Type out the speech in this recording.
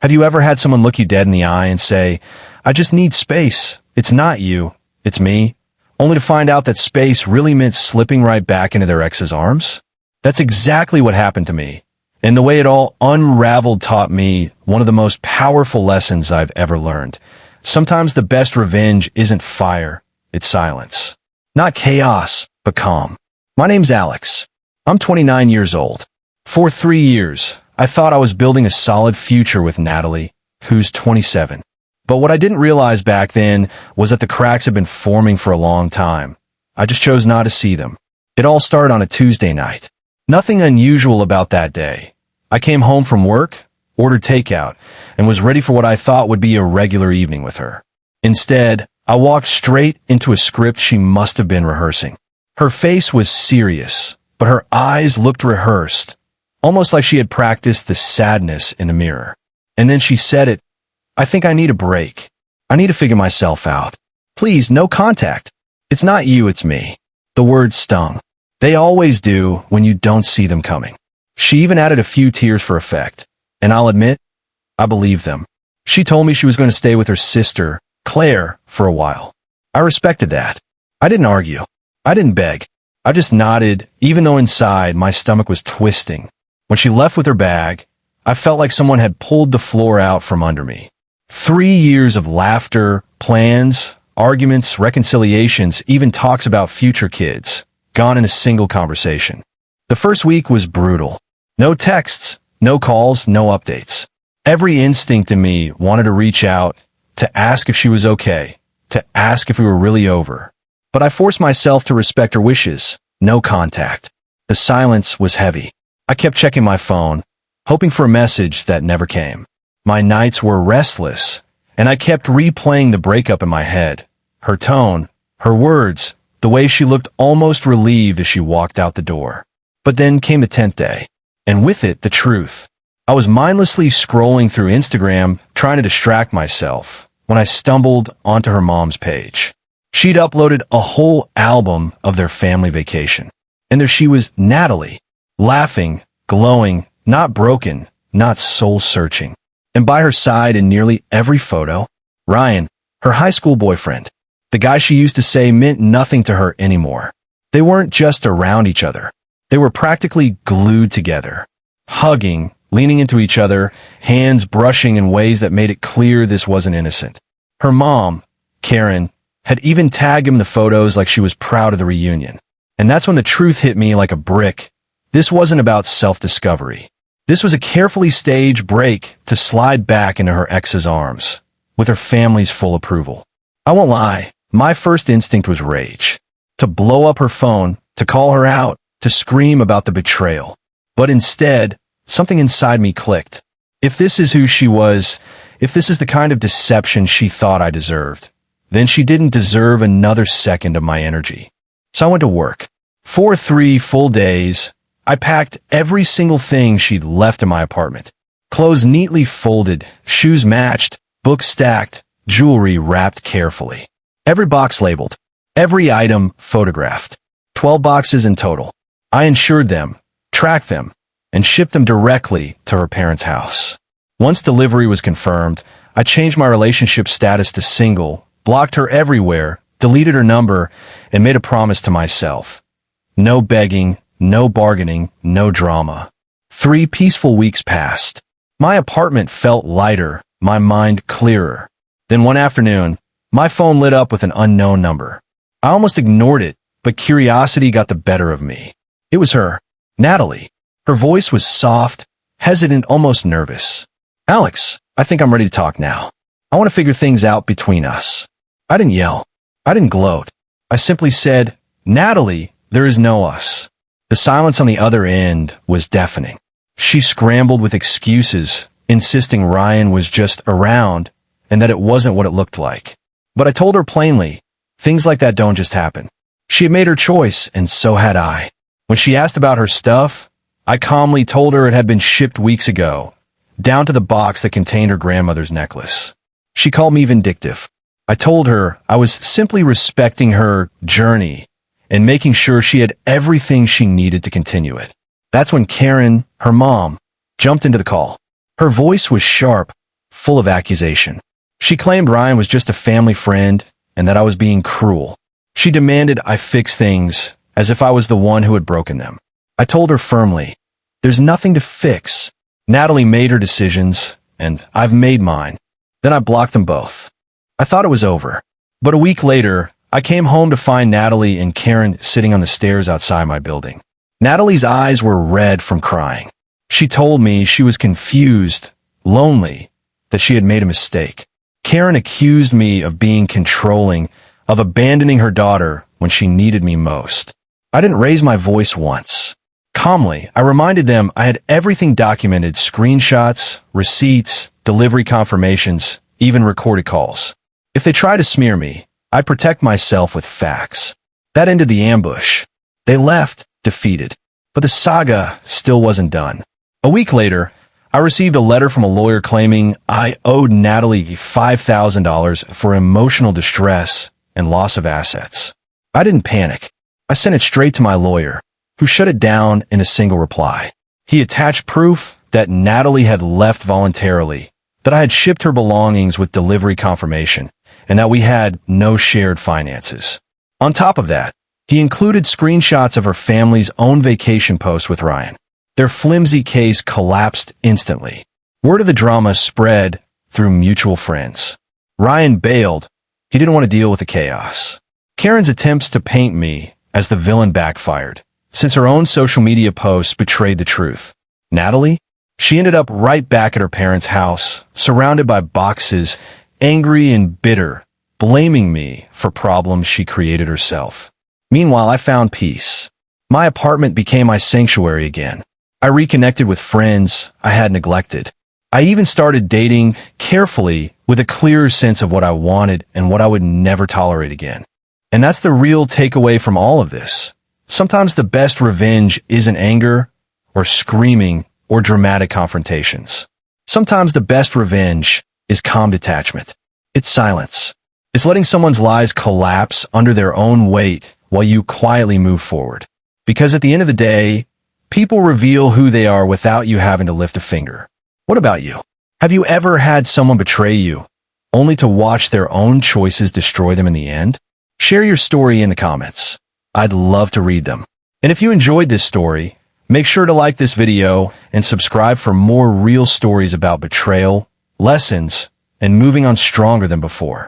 Have you ever had someone look you dead in the eye and say, "I just need space. It's not you, it's me," only to find out that space really meant slipping right back into their ex's arms? That's exactly what happened to me. And the way it all unraveled taught me one of the most powerful lessons I've ever learned. Sometimes the best revenge isn't fire, it's silence. Not chaos, but calm. My name's Alex. I'm 29 years old. For 3 years, I thought I was building a solid future with Natalie, who's 27. But what I didn't realize back then was that the cracks had been forming for a long time. I just chose not to see them. It all started on a Tuesday night. Nothing unusual about that day. I came home from work, ordered takeout, and was ready for what I thought would be a regular evening with her. Instead, I walked straight into a script she must have been rehearsing. Her face was serious, but her eyes looked rehearsed, almost like she had practiced the sadness in a mirror. And then she said it, "I think I need a break. I need to figure myself out. Please, no contact. It's not you, it's me." The words stung. They always do when you don't see them coming. She even added a few tears for effect. And I'll admit, I believed them. She told me she was going to stay with her sister, Claire, for a while. I respected that. I didn't argue. I didn't beg. I just nodded, even though inside my stomach was twisting. When she left with her bag, I felt like someone had pulled the floor out from under me. 3 years of laughter, plans, arguments, reconciliations, even talks about future kids, gone in a single conversation. The first week was brutal. No texts, no calls, no updates. Every instinct in me wanted to reach out, to ask if she was okay, to ask if we were really over. But I forced myself to respect her wishes. No contact. The silence was heavy. I kept checking my phone, hoping for a message that never came. My nights were restless, and I kept replaying the breakup in my head. Her tone, her words, the way she looked almost relieved as she walked out the door. But then came the 10th day, and with it, the truth. I was mindlessly scrolling through Instagram, trying to distract myself, when I stumbled onto her mom's page. She'd uploaded a whole album of their family vacation. And there she was, Natalie, laughing, glowing, not broken, not soul-searching. And by her side in nearly every photo, Ryan, her high school boyfriend, the guy she used to say meant nothing to her anymore. They weren't just around each other. They were practically glued together, hugging, leaning into each other, hands brushing in ways that made it clear this wasn't innocent. Her mom, Karen, had even tagged him in the photos like she was proud of the reunion. And that's when the truth hit me like a brick. This wasn't about self-discovery. This was a carefully staged break to slide back into her ex's arms, with her family's full approval. I won't lie, my first instinct was rage. To blow up her phone, to call her out, to scream about the betrayal. But instead, something inside me clicked. If this is who she was, if this is the kind of deception she thought I deserved, then she didn't deserve another second of my energy. So I went to work. For 3 full days, I packed every single thing she'd left in my apartment. Clothes neatly folded, shoes matched, books stacked, jewelry wrapped carefully. Every box labeled, every item photographed. 12 boxes in total. I insured them, tracked them, and shipped them directly to her parents' house. Once delivery was confirmed, I changed my relationship status to single, blocked her everywhere, deleted her number, and made a promise to myself. No begging, no bargaining, no drama. 3 peaceful weeks passed. My apartment felt lighter, my mind clearer. Then one afternoon, my phone lit up with an unknown number. I almost ignored it, but curiosity got the better of me. It was her, Natalie. Her voice was soft, hesitant, almost nervous. "Alex, I think I'm ready to talk now. I want to figure things out between us." I didn't yell. I didn't gloat. I simply said, "Natalie, there is no us." The silence on the other end was deafening. She scrambled with excuses, insisting Ryan was just around and that it wasn't what it looked like. But I told her plainly, things like that don't just happen. She had made her choice, and so had I. When she asked about her stuff, I calmly told her it had been shipped weeks ago, down to the box that contained her grandmother's necklace. She called me vindictive. I told her I was simply respecting her journey and making sure she had everything she needed to continue it. That's when Karen, her mom, jumped into the call. Her voice was sharp, full of accusation. She claimed Ryan was just a family friend and that I was being cruel. She demanded I fix things as if I was the one who had broken them. I told her firmly, "There's nothing to fix. Natalie made her decisions, and I've made mine." Then I blocked them both. I thought it was over. But a week later, I came home to find Natalie and Karen sitting on the stairs outside my building. Natalie's eyes were red from crying. She told me she was confused, lonely, that she had made a mistake. Karen accused me of being controlling, of abandoning her daughter when she needed me most. I didn't raise my voice once. Calmly, I reminded them I had everything documented: screenshots, receipts, delivery confirmations, even recorded calls. If they try to smear me, I protect myself with facts. That ended the ambush. They left, defeated. But the saga still wasn't done. A week later, I received a letter from a lawyer claiming I owed Natalie $5,000 for emotional distress and loss of assets. I didn't panic. I sent it straight to my lawyer, who shut it down in a single reply. He attached proof that Natalie had left voluntarily, that I had shipped her belongings with delivery confirmation, and that we had no shared finances. On top of that, he included screenshots of her family's own vacation posts with Ryan. Their flimsy case collapsed instantly. Word of the drama spread through mutual friends. Ryan bailed. He didn't want to deal with the chaos. Karen's attempts to paint me as the villain backfired, since her own social media posts betrayed the truth. Natalie? She ended up right back at her parents' house, surrounded by boxes, angry and bitter, blaming me for problems she created herself. Meanwhile, I found peace. My apartment became my sanctuary again. I reconnected with friends I had neglected. I even started dating carefully with a clearer sense of what I wanted and what I would never tolerate again. And that's the real takeaway from all of this. Sometimes the best revenge isn't anger or screaming or dramatic confrontations. Sometimes the best revenge is calm detachment. It's silence. It's letting someone's lies collapse under their own weight while you quietly move forward. Because at the end of the day, people reveal who they are without you having to lift a finger. What about you? Have you ever had someone betray you, only to watch their own choices destroy them in the end? Share your story in the comments. I'd love to read them. And if you enjoyed this story, make sure to like this video and subscribe for more real stories about betrayal, lessons, and moving on stronger than before.